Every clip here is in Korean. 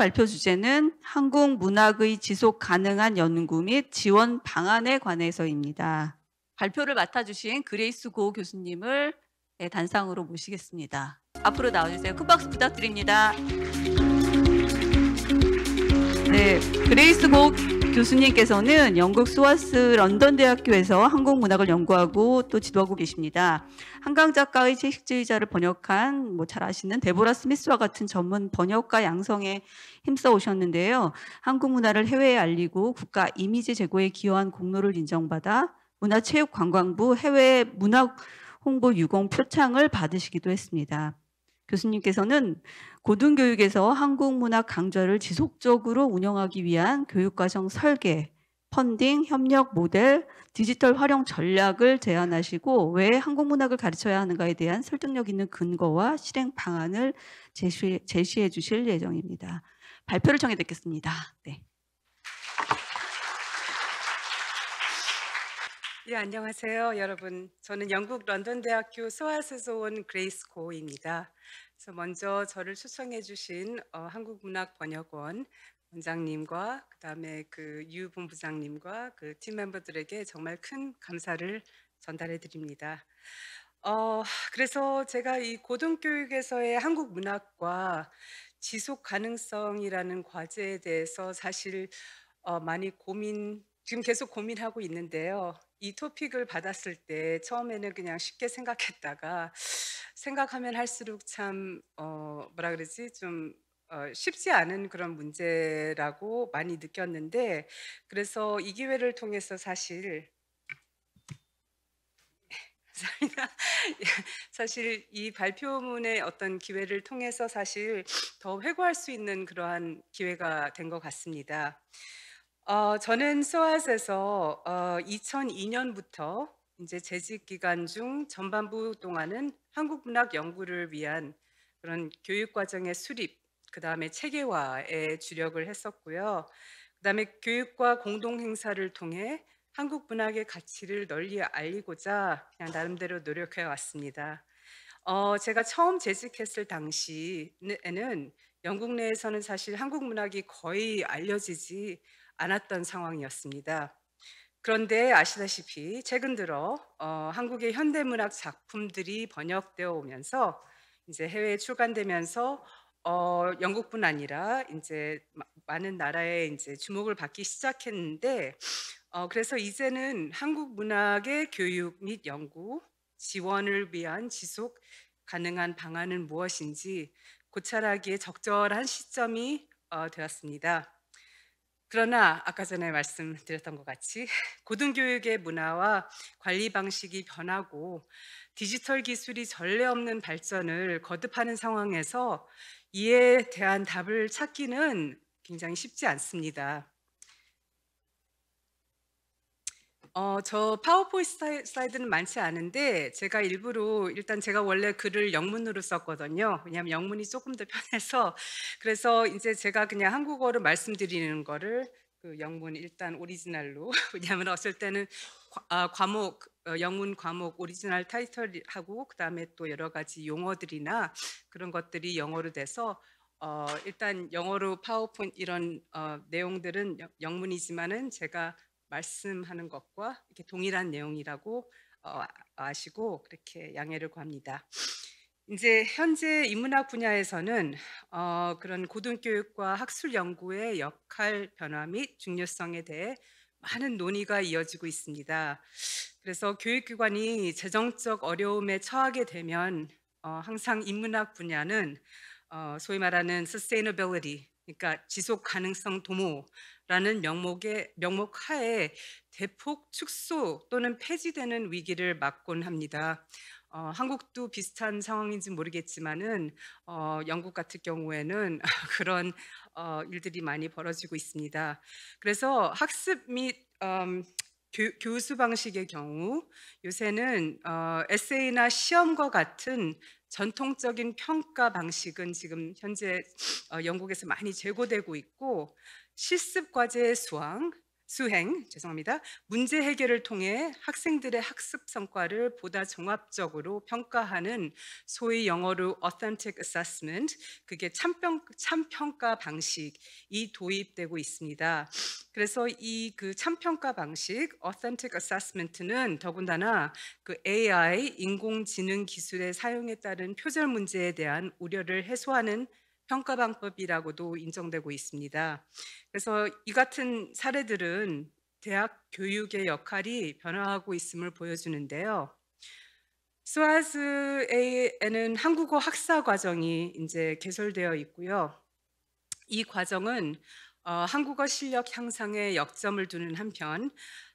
발표 주제는 한국 문학의 지속 가능한 연구 및 지원 방안에 관해서입니다. 발표를 맡아주신 그레이스 고 교수님을 단상으로 모시겠습니다. 앞으로 나와주세요. 큰 박수 부탁드립니다. 네, 그레이스 고 교수님께서는 영국 스와스 런던 대학교에서 한국 문학을 연구하고 또 지도하고 계십니다. 한강 작가의 채식주의자를 번역한 잘 아시는 데보라 스미스와 같은 전문 번역가 양성에 힘써 오셨는데요. 한국 문화를 해외에 알리고 국가 이미지 제고에 기여한 공로를 인정받아 문화체육관광부 해외 문학 홍보 유공 표창을 받으시기도 했습니다. 교수님께서는 고등교육에서 한국 문학 강좌를 지속적으로 운영하기 위한 교육과정 설계, 펀딩, 협력 모델, 디지털 활용 전략을 제안하시고 왜 한국 문학을 가르쳐야 하는가에 대한 설득력 있는 근거와 실행 방안을 제시해 주실 예정입니다. 발표를 청해 듣겠습니다. 네. 네, 안녕하세요, 여러분. 저는 영국 런던 대학교 스와스에서 온 그레이스 고입니다. 그래서 먼저 저를 초청해 주신 한국문학번역원 원장님과 그다음에 그 유 본부장님과 그 팀 멤버들에게 정말 큰 감사를 전달해 드립니다. 그래서 제가 이 고등교육에서의 한국 문학과 지속 가능성이라는 과제에 대해서 사실 많이 지금 계속 고민하고 있는데요. 이 토픽을 받았을 때 처음에는 그냥 쉽게 생각했다가 생각하면 할수록 참 뭐라 그러지? 좀 쉽지 않은 그런 문제라고 많이 느꼈는데, 그래서 이 기회를 통해서 사실 사실 이 발표문의 어떤 기회를 통해서 사실 더 회고할 수 있는 그러한 기회가 된 것 같습니다. 저는 스와스에서 2002년부터 이제 재직 기간 중 전반부 동안은 한국 문학 연구를 위한 그런 교육 과정의 수립, 그다음에 체계화에 주력을 했었고요. 그다음에 교육과 공동 행사를 통해 한국 문학의 가치를 널리 알리고자 그냥 나름대로 노력해 왔습니다. 제가 처음 재직했을 당시에는 영국 내에서는 사실 한국 문학이 거의 알려지지 않았던 상황이었습니다. 그런데 아시다시피 최근 들어 한국의 현대문학 작품들이 번역되어 오면서 이제 해외에 출간되면서 영국뿐 아니라 이제 많은 나라에 이제 주목을 받기 시작했는데, 그래서 이제는 한국 문학의 교육 및 연구 지원을 위한 지속 가능한 방안은 무엇인지 고찰하기에 적절한 시점이 되었습니다. 그러나 아까 전에 말씀드렸던 것 같이 고등교육의 문화와 관리 방식이 변하고 디지털 기술이 전례 없는 발전을 거듭하는 상황에서 이에 대한 답을 찾기는 굉장히 쉽지 않습니다. 저 파워포인트 슬라이드는 많지 않은데 제가 일부러 일단 제가 원래 글을 영문으로 썼거든요. 왜냐하면 영문이 조금 더 편해서. 그래서 이제 제가 그냥 한국어로 말씀드리는 거를 그 영문 일단 오리지널로 왜냐하면 어쩔 때는 과목 영문 과목 오리지널 타이틀하고 그다음에 또 여러 가지 용어들이나 그런 것들이 영어로 돼서 일단 영어로 파워포인트 이런 내용들은 영문이지만은 제가 말씀하는 것과 이렇게 동일한 내용이라고 아시고 그렇게 양해를 구합니다. 이제 현재 인문학 분야에서는 그런 고등교육과 학술 연구의 역할 변화 및 중요성에 대해 많은 논의가 이어지고 있습니다. 그래서 교육기관이 재정적 어려움에 처하게 되면 항상 인문학 분야는 소위 말하는 sustainability, 그러니까 지속 가능성 도모라는 명목 하에 대폭 축소 또는 폐지되는 위기를 맞곤 합니다. 한국도 비슷한 상황인지 모르겠지만은 영국 같은 경우에는 그런 일들이 많이 벌어지고 있습니다. 그래서 학습 및 교수 방식의 경우 요새는 에세이나 시험과 같은 전통적인 평가 방식은 지금 현재 영국에서 많이 제고되고 있고, 실습 과제의 수강, 죄송합니다. 문제 해결을 통해 학생들의 학습 성과를 보다 종합적으로 평가하는 소위 영어로 authentic assessment, 그게 참평가 방식이 도입되고 있습니다. 그래서 이 그 참평가 방식 authentic assessment는 더군다나 그 AI 인공지능 기술의 사용에 따른 표절 문제에 대한 우려를 해소하는 평가 방법이라고도 인정되고 있습니다. 그래서 이 같은 사례들은 대학 교육의 역할이 변화하고 있음을 보여주는데요. 스와즈에는 한국어 학사 과정이 이제 개설되어 있고요. 이 과정은 한국어 실력 향상에 역점을 두는 한편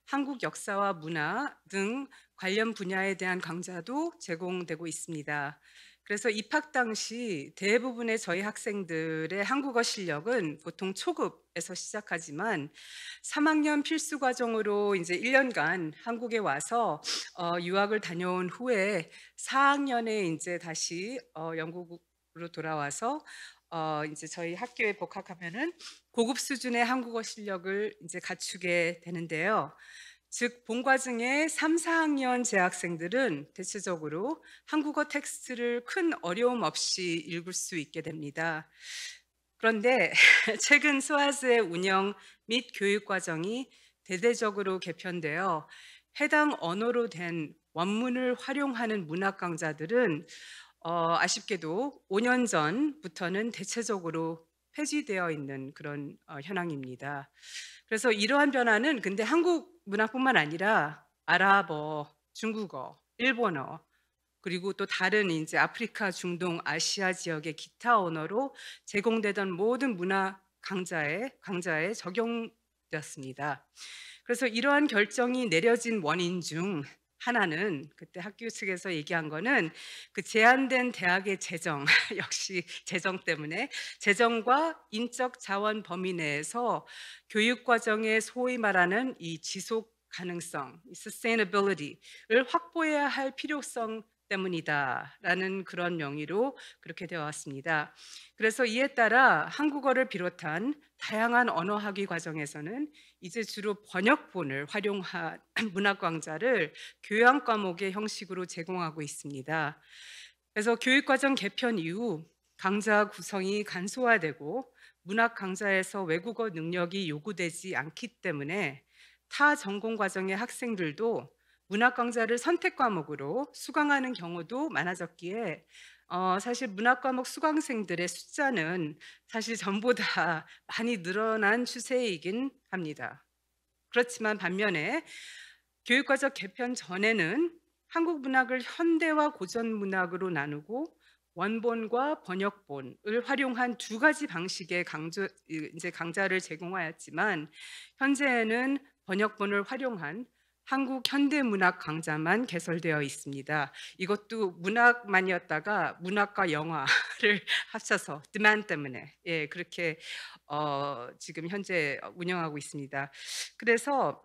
한국 역사와 문화 등 관련 분야에 대한 강좌도 제공되고 있습니다. 그래서 입학 당시 대부분의 저희 학생들의 한국어 실력은 보통 초급에서 시작하지만 3학년 필수 과정으로 이제 1년간 한국에 와서 유학을 다녀온 후에 4학년에 이제 다시 영국으로 돌아와서 이제 저희 학교에 복학하면은 고급 수준의 한국어 실력을 이제 갖추게 되는데요. 즉 본과정의 3, 4학년 재학생들은 대체적으로 한국어 텍스트를 큰 어려움 없이 읽을 수 있게 됩니다. 그런데 최근 스와즈의 운영 및 교육 과정이 대대적으로 개편되어 해당 언어로 된 원문을 활용하는 문학 강좌들은 아쉽게도 5년 전부터는 대체적으로 폐지되어 있는 그런 현황입니다. 그래서 이러한 변화는 근데 한국 문화뿐만 아니라 아랍어, 중국어, 일본어, 그리고 또 다른 이제 아프리카, 중동, 아시아 지역의 기타 언어로 제공되던 모든 문화 강좌에 적용되었습니다. 그래서 이러한 결정이 내려진 원인 중 하나는 그때 학교 측에서 얘기한 거는 그 제한된 대학의 재정, 역시 재정 때문에 재정과 인적 자원 범위 내에서 교육 과정에 소위 말하는 이 지속 가능성, sustainability를 확보해야 할 필요성 때문이다라는 그런 명의로 그렇게 되어 왔습니다. 그래서 이에 따라 한국어를 비롯한 다양한 언어학위 과정에서는 이제 주로 번역본을 활용한 문학 강좌를 교양 과목의 형식으로 제공하고 있습니다. 그래서 교육과정 개편 이후 강좌 구성이 간소화되고 문학 강좌에서 외국어 능력이 요구되지 않기 때문에 타 전공 과정의 학생들도 문학 강좌를 선택 과목으로 수강하는 경우도 많아졌기에 사실 문학 과목 수강생들의 숫자는 사실 전보다 많이 늘어난 추세이긴 합니다. 그렇지만 반면에 교육과정 개편 전에는 한국 문학을 현대와 고전 문학으로 나누고 원본과 번역본을 활용한 두 가지 방식의 강좌를 제공하였지만 현재는 번역본을 활용한 한국 현대문학 강좌만 개설되어 있습니다. 이것도 문학만이었다가 문학과 영화를 합쳐서 demand 때문에 그렇게 지금 현재 운영하고 있습니다. 그래서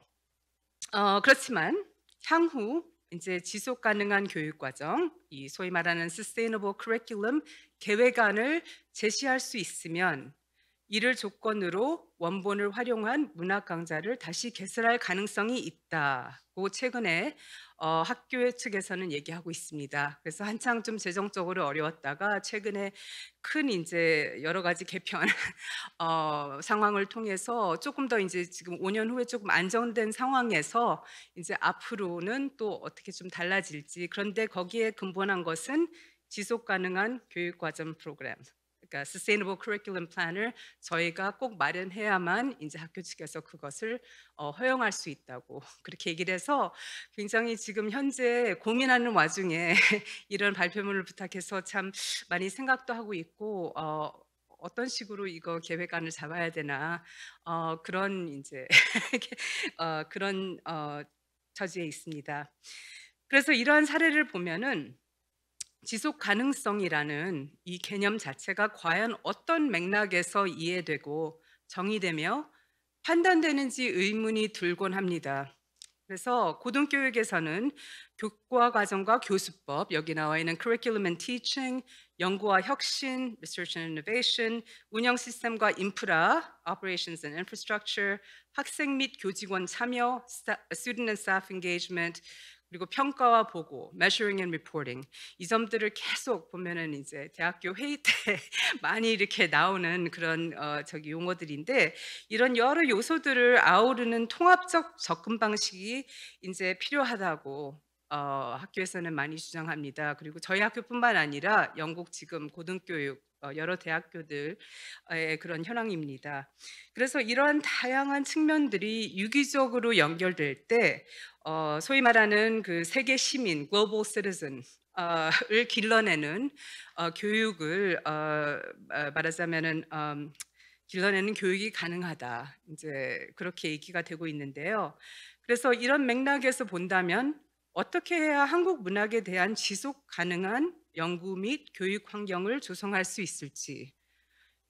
그렇지만 향후 이제 지속 가능한 교육 과정, 이 소위 말하는 sustainable curriculum 계획안을 제시할 수 있으면 이를 조건으로 원본을 활용한 문학 강좌를 다시 개설할 가능성이 있다고 최근에 학교 측에서는 얘기하고 있습니다. 그래서 한창 좀 재정적으로 어려웠다가 최근에 큰 이제 여러 가지 개편 상황을 통해서 조금 더 이제 지금 5년 후에 조금 안정된 상황에서 이제 앞으로는 또 어떻게 좀 달라질지, 그런데 거기에 근본한 것은 지속 가능한 교육 과정 프로그램, 그러니까 Sustainable Curriculum Plan을 저희가 꼭 마련해야만 이제 학교 측에서 그것을 허용할 수 있다고 그렇게 얘기를 해서 굉장히 지금 현재 고민하는 와중에 이런 발표문을 부탁해서 참 많이 생각도 하고 있고 어떤 식으로 이거 계획안을 잡아야 되나 그런 이제 그런 처지에 있습니다. 그래서 이러한 사례를 보면은 지속 가능성이라는 이 개념 자체가 과연 어떤 맥락에서 이해되고 정의되며 판단되는지 의문이 들곤 합니다. 그래서 고등교육에서는 교과 과정과 교수법, 여기 나와 있는 Curriculum and Teaching, 연구와 혁신, Research and Innovation, 운영 시스템과 인프라, Operations and Infrastructure, 학생 및 교직원 참여, Student and Staff Engagement, 그리고 평가와 보고, Measuring and Reporting. 이 점들을 계속 보면은 이제 대학교 회의 때 많이 이렇게 나오는 그런 용어들인데, 이런 여러 요소들을 아우르는 통합적 접근 방식이 이제 필요하다고 학교에서는 많이 주장합니다. 그리고 저희 학교뿐만 아니라 영국 지금 고등교육 여러 대학교들의 그런 현황입니다. 그래서 이러한 다양한 측면들이 유기적으로 연결될 때 소위 말하는 그 세계 시민, global citizen 을 길러내는 교육을 말하자면은 길러내는 교육이 가능하다. 이제 그렇게 얘기가 되고 있는데요. 그래서 이런 맥락에서 본다면 어떻게 해야 한국 문학에 대한 지속 가능한 연구 및 교육 환경을 조성할 수 있을지,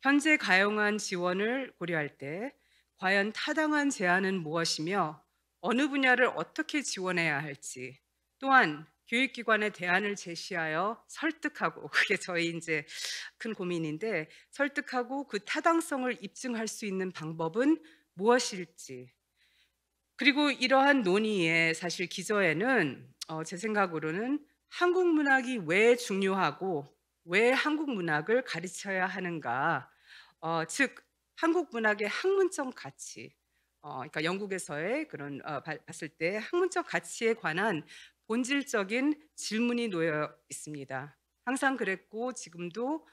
현재 가용한 지원을 고려할 때 과연 타당한 제안은 무엇이며 어느 분야를 어떻게 지원해야 할지, 또한 교육기관에 대안을 제시하여 설득하고, 그게 저희 이제 큰 고민인데, 설득하고 그 타당성을 입증할 수 있는 방법은 무엇일지, 그리고 이러한 논의의 사실 기저에는 제 생각으로는 한국 문학이 왜 중요하고 왜 한국 문학을 가르쳐야 하는가, 즉 한국 문학의 학문적 가치, 그러니까 영국에서의 그런 봤을 때 학문적 가치에 관한 본질적인 질문이 놓여 있습니다. 항상 그랬고 지금도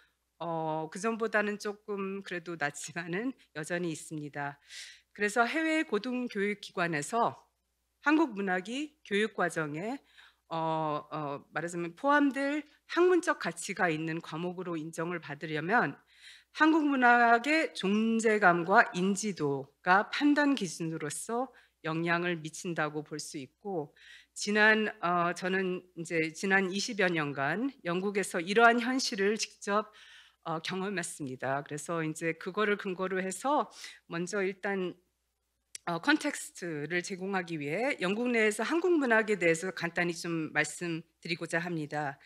그 전보다는 조금 그래도 낫지만은 여전히 있습니다. 그래서 해외 고등교육기관에서 한국 문학이 교육 과정에 말하자면 포함될 학문적 가치가 있는 과목으로 인정을 받으려면 한국 문학의 존재감과 인지도가 판단 기준으로서 영향을 미친다고 볼 수 있고, 저는 이제 지난 20여 년간 영국에서 이러한 현실을 직접 경험했습니다. 그래서 이제 그거를 근거로 해서 먼저 일단 컨텍스트를 제공하기 위해 영국 내에서 한국 문학에 대해서 간단히 좀 말씀드리고자 합니다.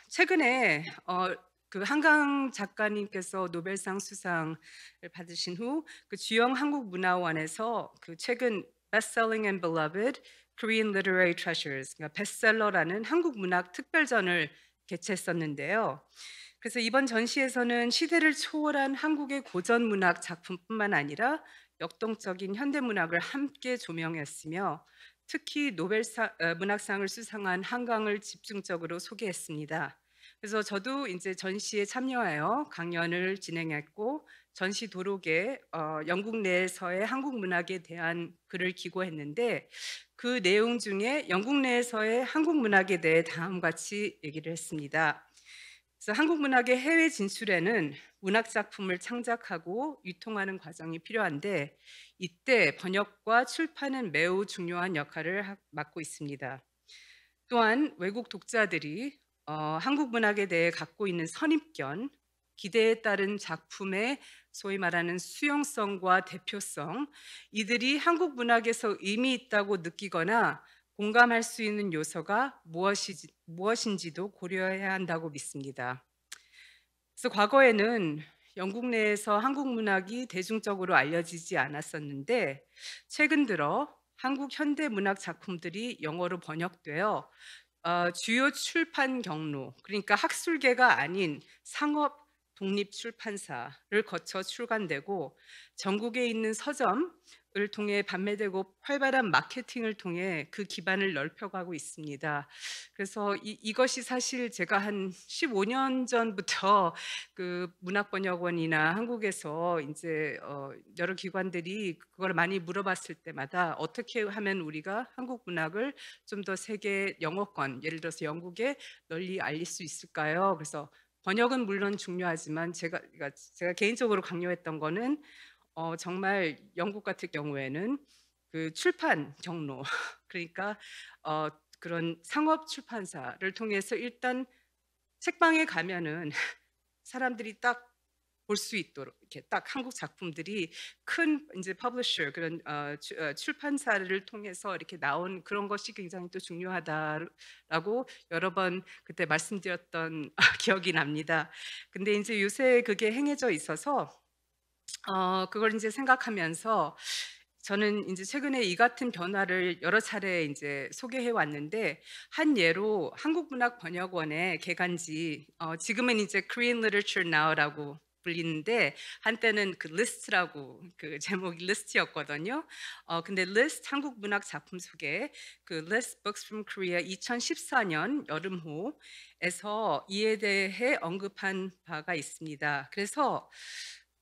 최근에 그 한강 작가님께서 노벨상 수상을 받으신 후 그 주영 한국문화원에서 그 최근 Bestselling and Beloved Korean Literary Treasures, 그러니까 베스트셀러라는 한국 문학 특별전을 개최했었는데요. 그래서 이번 전시에서는 시대를 초월한 한국의 고전 문학 작품뿐만 아니라 역동적인 현대 문학을 함께 조명했으며 특히 문학상을 수상한 한강을 집중적으로 소개했습니다. 그래서 저도 이제 전시에 참여하여 강연을 진행했고 전시 도록에 영국 내에서의 한국 문학에 대한 글을 기고했는데, 그 내용 중에 영국 내에서의 한국 문학에 대해 다음과 같이 얘기를 했습니다. 그래서 한국 문학의 해외 진출에는 문학 작품을 창작하고 유통하는 과정이 필요한데, 이때 번역과 출판은 매우 중요한 역할을 맡고 있습니다. 또한 외국 독자들이 한국 문학에 대해 갖고 있는 선입견, 기대에 따른 작품의 소위 말하는 수용성과 대표성, 이들이 한국 문학에서 의미 있다고 느끼거나 공감할 수 있는 요소가 무엇인지도 고려해야 한다고 믿습니다. 그래서 과거에는 영국 내에서 한국 문학이 대중적으로 알려지지 않았었는데, 최근 들어 한국 현대 문학 작품들이 영어로 번역되어 주요 출판 경로, 그러니까 학술계가 아닌 상업 독립 출판사를 거쳐 출간되고 전국에 있는 서점을 통해 판매되고 활발한 마케팅을 통해 그 기반을 넓혀가고 있습니다. 그래서 이것이 사실 제가 한 15년 전부터 그 문학번역원이나 한국에서 이제 여러 기관들이 그걸 많이 물어봤을 때마다 어떻게 하면 우리가 한국 문학을 좀 더 세계 영어권, 예를 들어서 영국에 널리 알릴 수 있을까요? 그래서 번역은 물론 중요하지만 그러니까 제가 개인적으로 강요했던 거는 정말 영국 같은 경우에는 그 출판 경로 그러니까 그런 상업 출판사를 통해서 일단 책방에 가면은 사람들이 딱 볼 수 있도록 이렇게 딱 한국 작품들이 큰 이제 퍼블리셔 그런 출판사를 통해서 이렇게 나온 그런 것이 굉장히 또 중요하다라고 여러 번 그때 말씀드렸던 기억이 납니다. 근데 이제 요새 그게 행해져 있어서 그걸 이제 생각하면서 저는 이제 최근에 이 같은 변화를 여러 차례 이제 소개해 왔는데 한 예로 한국문학번역원의 개간지 지금은 이제 Korean Literature Now라고 불리는데 한때는 그 리스트라고 그 제목이 리스트였거든요. 근데 리스트 한국 문학 작품 소개 그 List Books from Korea 2014년 여름호에서 이에 대해 언급한 바가 있습니다. 그래서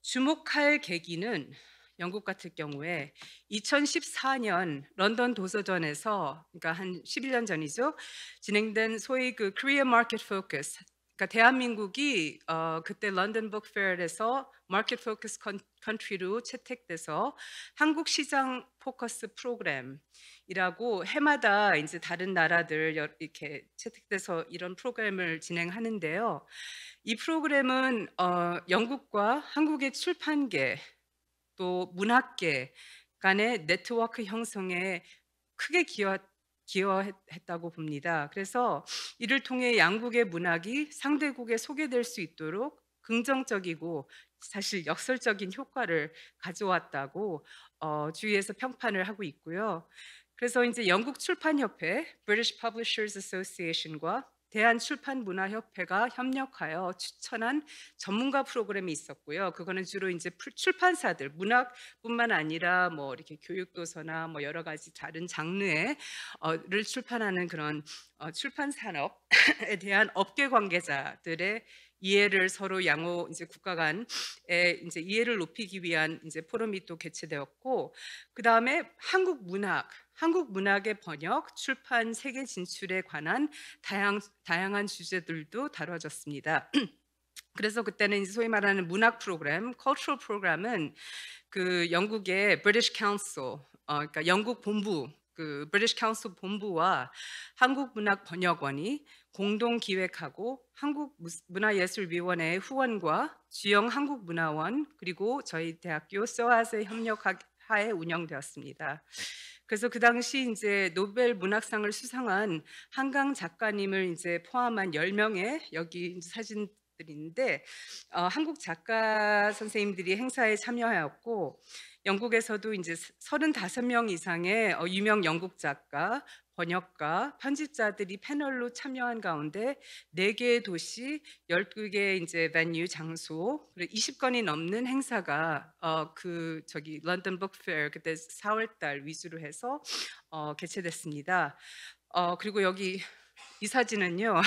주목할 계기는 영국 같은 경우에 2014년 런던 도서전에서 그러니까 한 11년 전이죠. 진행된 소위 그 Korea Market Focus 그러니까 대한민국이 그때 런던 북페어에서 마켓 포커스 컨트리로 채택돼서 한국 시장 포커스 프로그램이라고 해마다 이제 다른 나라들 이렇게 채택돼서 이런 프로그램을 진행하는데요. 이 프로그램은 영국과 한국의 출판계 또 문학계 간의 네트워크 형성에 크게 기여했다고 봅니다. 그래서 이를 통해 양국의 문학이 상대국에 소개될 수 있도록 긍정적이고 사실 역설적인 효과를 가져왔다고 주위에서 평판을 하고 있고요. 그래서 이제 영국 출판협회 British Publishers Association과 대한출판문화협회가 협력하여 추천한 전문가 프로그램이 있었고요. 그거는 주로 이제 출판사들, 문학뿐만 아니라 뭐 이렇게 교육도서나 뭐 여러 가지 다른 장르의 를 출판하는 그런 출판 산업에 대한 업계 관계자들의 이해를 서로 양호 이제 국가 간의 이제 이해를 높이기 위한 이제 포럼이 또 개최되었고 그다음에 한국 문학의 번역, 출판, 세계 진출에 관한 다양한 주제들도 다뤄졌습니다. 그래서 그때는 이제 소위 말하는 문학 프로그램, cultural 프로그램은 그 영국의 British Council, 그러니까 영국 본부, 그 British Council 본부와 한국문학번역원이 공동 기획하고 한국문화예술위원회의 후원과 주영 한국문화원 그리고 저희 대학교 SOAS의 협력하에 운영되었습니다. 그래서 그 당시 이제 노벨 문학상을 수상한 한강 작가님을 이제 포함한 10명의 여기 이제 사진들인데 한국 작가 선생님들이 행사에 참여하였고 영국에서도 이제 35명 이상의 유명 영국 작가, 번역가, 편집자들이 패널로 참여한 가운데 4개의 도시, 12개의 이제 베뉴 장소, 그리고 20건이 넘는 행사가 그 저기 런던 북페어 그때 4월 달 위주로 해서 개최됐습니다. 그리고 여기 이 사진은요.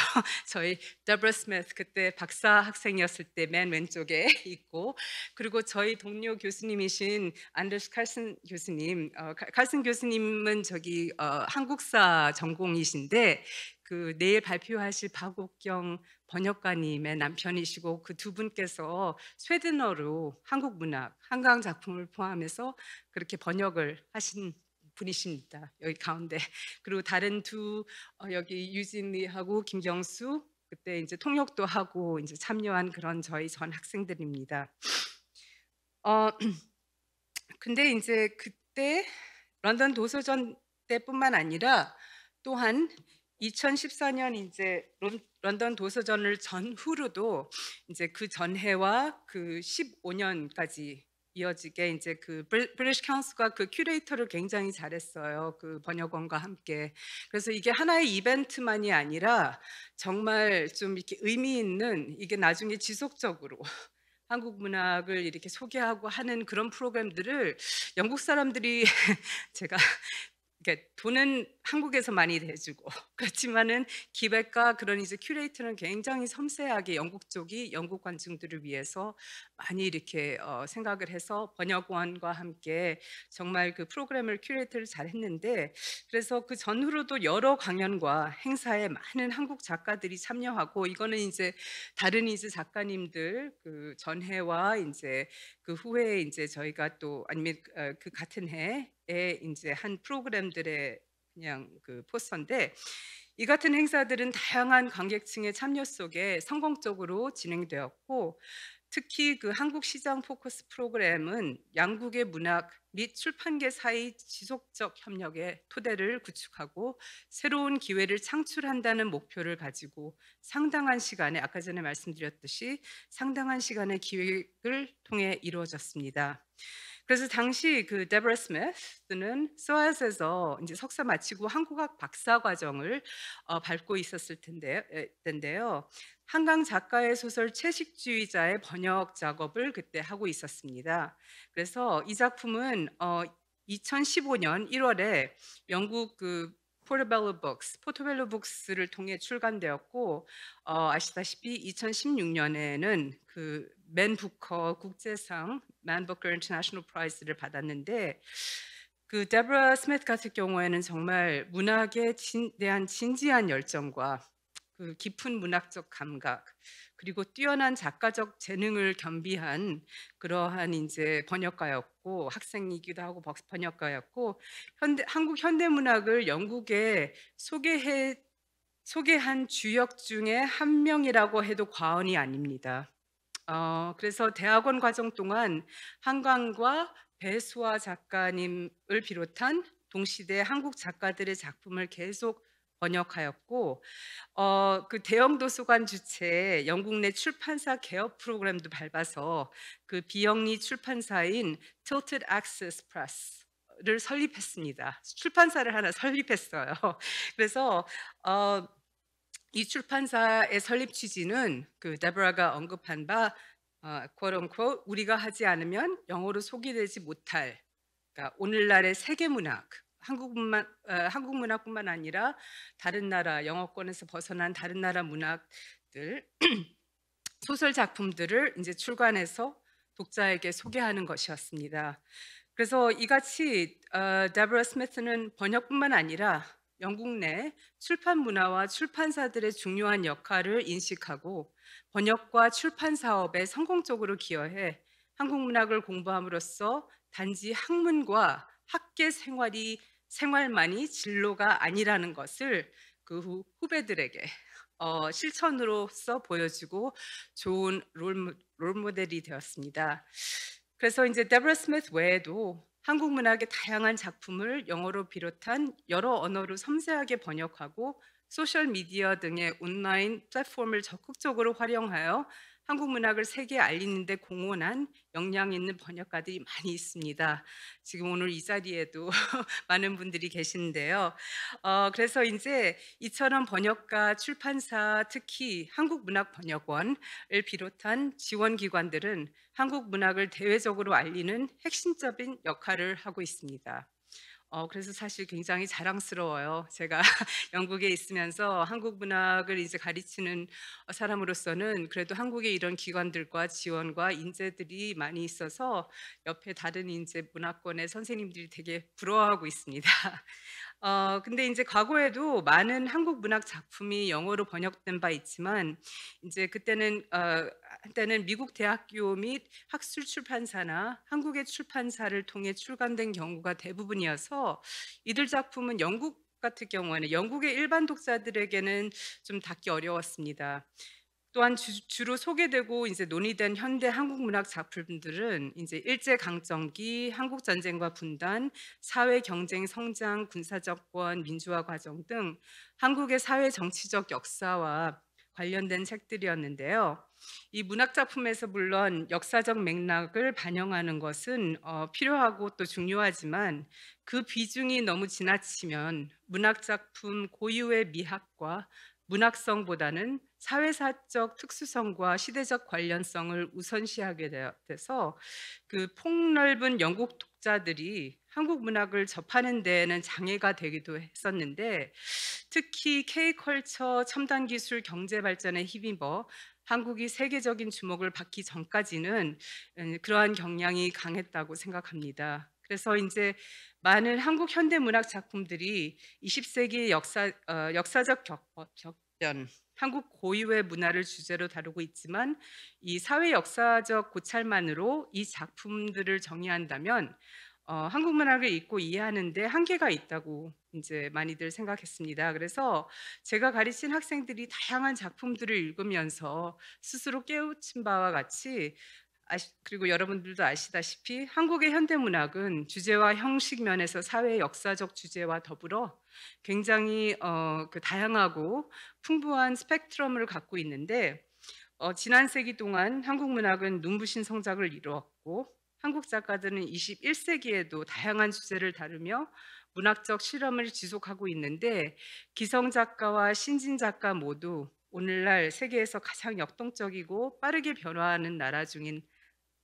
저희 데브라 스미스 그때 박사 학생이었을 때 맨 왼쪽에 있고 그리고 저희 동료 교수님이신 안더스 칼슨 교수님 칼슨 교수님은 저기 한국사 전공이신데 그 내일 발표하실 박옥경 번역가님의 남편이시고 그 두 분께서 스웨덴어로 한국 문학 한강 작품을 포함해서 그렇게 번역을 하신 분이십니다. 여기 가운데 그리고 다른 두 여기 유진리하고 김경수 그때 이제 통역도 하고 이제 참여한 그런 저희 전 학생들입니다. 근데 이제 그때 런던 도서전 때뿐만 아니라 또한 2014년 이제 런던 도서전을 전후로도 이제 그 전해와 그 15년까지 이어지게 이제 그 브리티시 카운슬가 그 큐레이터를 굉장히 잘했어요. 그 번역원과 함께. 그래서 이게 하나의 이벤트만이 아니라 정말 좀 이렇게 의미 있는 이게 나중에 지속적으로 한국 문학을 이렇게 소개하고 하는 그런 프로그램들을 영국 사람들이 제가 그러니까 돈은 한국에서 많이 내주고 그렇지만은 기획과 그런 이제 큐레이터는 굉장히 섬세하게 영국 쪽이 영국 관중들을 위해서 많이 이렇게 생각을 해서 번역원과 함께 정말 그 프로그램을 큐레이터를 잘 했는데 그래서 그 전후로도 여러 강연과 행사에 많은 한국 작가들이 참여하고 이거는 이제 다른 이제 작가님들 그 전해와 이제 그 후에 이제 저희가 또 아니면 그 같은 해에 이제 한 프로그램들의 그냥 그 포스터인데 이 같은 행사들은 다양한 관객층의 참여 속에 성공적으로 진행되었고 특히 그 한국 시장 포커스 프로그램은 양국의 문학 및 출판계 사이 지속적 협력의 토대를 구축하고 새로운 기회를 창출한다는 목표를 가지고 상당한 시간에, 아까 전에 말씀드렸듯이 상당한 시간의 기획을 통해 이루어졌습니다. 그래서 당시 그 데버라 스미스는 스와스에서 이제 석사 마치고 한국학 박사 과정을 밟고 있었을 텐데요. 한강 작가의 소설 채식주의자의 번역 작업을 그때 하고 있었습니다. 그래서 이 작품은 2015년 1월에 영국 그 포토벨로 북스를 통해 출간되었고, 아시다시피 2016년에는 그 맨 부커 국제상 맨 부커 인터내셔널 프라이즈를 받았는데, 그 데버라 스미스 같은 경우에는 정말 문학에 대한 진지한 열정과 그 깊은 문학적 감각, 그리고 뛰어난 작가적 재능을 겸비한 그러한 이제 번역가였고, 학생이기도 하고 번역가였고, 한국 현대 문학을 영국에 소개한 주역 중에 한 명이라고 해도 과언이 아닙니다. 그래서 대학원 과정 동안 한강과 배수아 작가님을 비롯한 동시대 한국 작가들의 작품을 계속 번역하였고, 그 대형 도서관 주최 영국 내 출판사 개업 프로그램도 밟아서 그 비영리 출판사인 Tilted Access Press를 설립했습니다. 출판사를 하나 설립했어요. 그래서 이 출판사의 설립 취지는 그 데버라가 언급한 바 quote unquote 우리가 하지 않으면 영어로 소개되지 못할, 그러니까 오늘날의 세계 문학, 한국 문학뿐만 아니라 다른 나라 영어권에서 벗어난 다른 나라 문학들 소설 작품들을 이제 출간해서 독자에게 소개하는 것이었습니다. 그래서 이같이 데버라 스미스는 번역뿐만 아니라 영국 내 출판 문화와 출판사들의 중요한 역할을 인식하고 번역과 출판 사업에 성공적으로 기여해 한국 문학을 공부함으로써 단지 학문과 학계 생활만이 진로가 아니라는 것을 그 후배들에게 실천으로서 보여주고 좋은 롤 모델이 되었습니다. 그래서 이제 데버라 스미스 외에도 한국 문학의 다양한 작품을 영어로 비롯한 여러 언어로 섬세하게 번역하고 소셜 미디어 등의 온라인 플랫폼을 적극적으로 활용하여 한국 문학을 세계에 알리는 데 공헌한 역량 있는 번역가들이 많이 있습니다. 지금 오늘 이 자리에도 많은 분들이 계시는데요. 그래서 이제 이처럼 번역가, 출판사, 특히 한국문학번역원을 비롯한 지원기관들은 한국 문학을 대외적으로 알리는 핵심적인 역할을 하고 있습니다. 그래서 사실 굉장히 자랑스러워요. 제가 영국에 있으면서 한국 문학을 이제 가르치는 사람으로서는 그래도 한국에 이런 기관들과 지원과 인재들이 많이 있어서 옆에 다른 이제 문학권의 선생님들이 되게 부러워하고 있습니다. 근데 이제 과거에도 많은 한국 문학 작품이 영어로 번역된 바 있지만 이제 그때는 한때는 미국 대학교 및 학술 출판사나 한국의 출판사를 통해 출간된 경우가 대부분이어서 이들 작품은 영국 같은 경우에는 영국의 일반 독자들에게는 좀 닿기 어려웠습니다. 또한 주로 소개되고 이제 논의된 현대 한국 문학 작품들은 이제 일제 강점기, 한국 전쟁과 분단, 사회 경쟁 성장, 군사 정권, 민주화 과정 등 한국의 사회 정치적 역사와 관련된 책들이었는데요. 이 문학 작품에서 물론 역사적 맥락을 반영하는 것은 필요하고 또 중요하지만 그 비중이 너무 지나치면 문학 작품 고유의 미학과 문학성보다는 사회사적 특수성과 시대적 관련성을 우선시하게 돼서 그 폭넓은 영국 독자들이 한국 문학을 접하는 데에는 장애가 되기도 했었는데, 특히 K컬처 첨단 기술 경제 발전에 힘입어 한국이 세계적인 주목을 받기 전까지는 그러한 경향이 강했다고 생각합니다. 그래서 이제 많은 한국 현대 문학 작품들이 20세기 역사적 격변, 한국 고유의 문화를 주제로 다루고 있지만 이 사회 역사적 고찰만으로 이 작품들을 정의한다면 한국 문학을 읽고 이해하는 데 한계가 있다고 인제 많이들 생각했습니다. 그래서 제가 가르친 학생들이 다양한 작품들을 읽으면서 스스로 깨우친 바와 같이 그리고 여러분들도 아시다시피 한국의 현대 문학은 주제와 형식 면에서 사회의 역사적 주제와 더불어 굉장히 다양하고 풍부한 스펙트럼을 갖고 있는데 지난 세기 동안 한국 문학은 눈부신 성장을 이루었고 한국 작가들은 21세기에도 다양한 주제를 다루며 문학적 실험을 지속하고 있는데 기성 작가와 신진 작가 모두 오늘날 세계에서 가장 역동적이고 빠르게 변화하는 나라 중인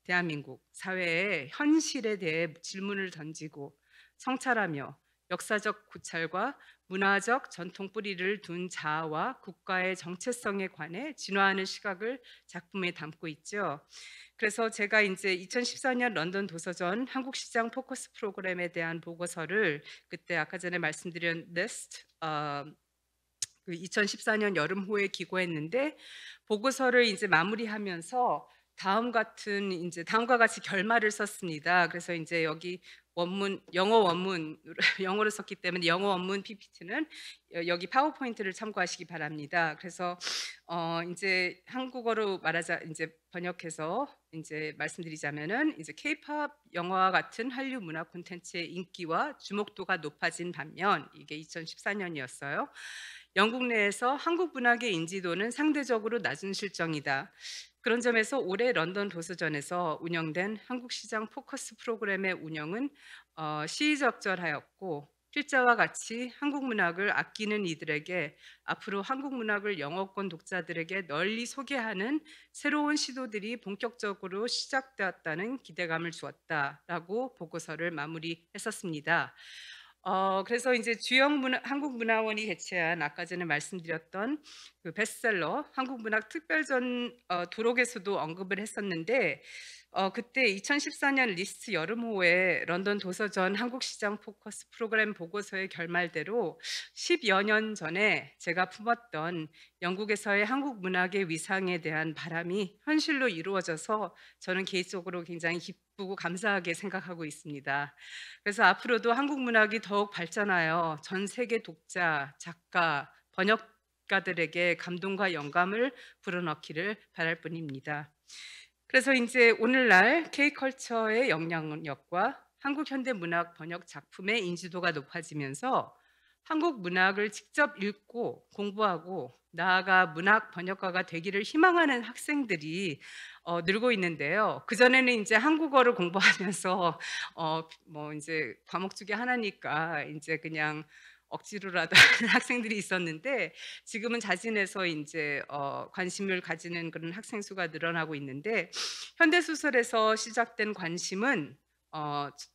대한민국 사회의 현실에 대해 질문을 던지고 성찰하며 역사적 고찰과 문화적 전통 뿌리를 둔 자아와 국가의 정체성에 관해 진화하는 시각을 작품에 담고 있죠. 그래서 제가 이제 2014년 런던 도서전 한국 시장 포커스 프로그램에 대한 보고서를 그때 아까 전에 말씀드린 리스트 그 2014년 여름호에 기고했는데 보고서를 이제 마무리하면서 다음과 같이 결말을 썼습니다. 그래서 이제 여기 영어 원문 영어로 썼기 때문에 영어 원문 PPT는 여기 파워포인트를 참고하시기 바랍니다. 그래서 이제 한국어로 말하자 이제 번역해서 이제 말씀드리자면은 이제 K-팝 영화와 같은 한류 문화 콘텐츠의 인기와 주목도가 높아진 반면 이게 2014년이었어요. 영국 내에서 한국 문학의 인지도는 상대적으로 낮은 실정이다. 그런 점에서 올해 런던 도서전에서 운영된 한국 시장 포커스 프로그램의 운영은 시의적절하였고 필자와 같이 한국 문학을 아끼는 이들에게 앞으로 한국 문학을 영어권 독자들에게 널리 소개하는 새로운 시도들이 본격적으로 시작되었다는 기대감을 주었다라고 보고서를 마무리했었습니다. 그래서 이제 한국문화원이 개최한 아까 전에 말씀드렸던 그 베스트셀러 한국문학 특별전 도록에서도 언급을 했었는데 그때 2014년 리스트 여름호에 런던 도서전 한국시장 포커스 프로그램 보고서의 결말대로 10여 년 전에 제가 품었던 영국에서의 한국 문학의 위상에 대한 바람이 현실로 이루어져서 저는 개인적으로 굉장히 기쁘고 감사하게 생각하고 있습니다. 그래서 앞으로도 한국 문학이 더욱 발전하여 전 세계 독자, 작가, 번역가들에게 감동과 영감을 불어넣기를 바랄 뿐입니다. 그래서 이제 오늘날 K컬처의 영향력과 한국 현대 문학 번역 작품의 인지도가 높아지면서 한국 문학을 직접 읽고 공부하고 나아가 문학 번역가가 되기를 희망하는 학생들이 늘고 있는데요. 그전에는 이제 한국어를 공부하면서 뭐 이제 과목 중에 하나니까 이제 그냥 억지로라도 하는 학생들이 있었는데 지금은 자진해서 이제 관심을 가지는 그런 학생 수가 늘어나고 있는데 현대 소설에서 시작된 관심은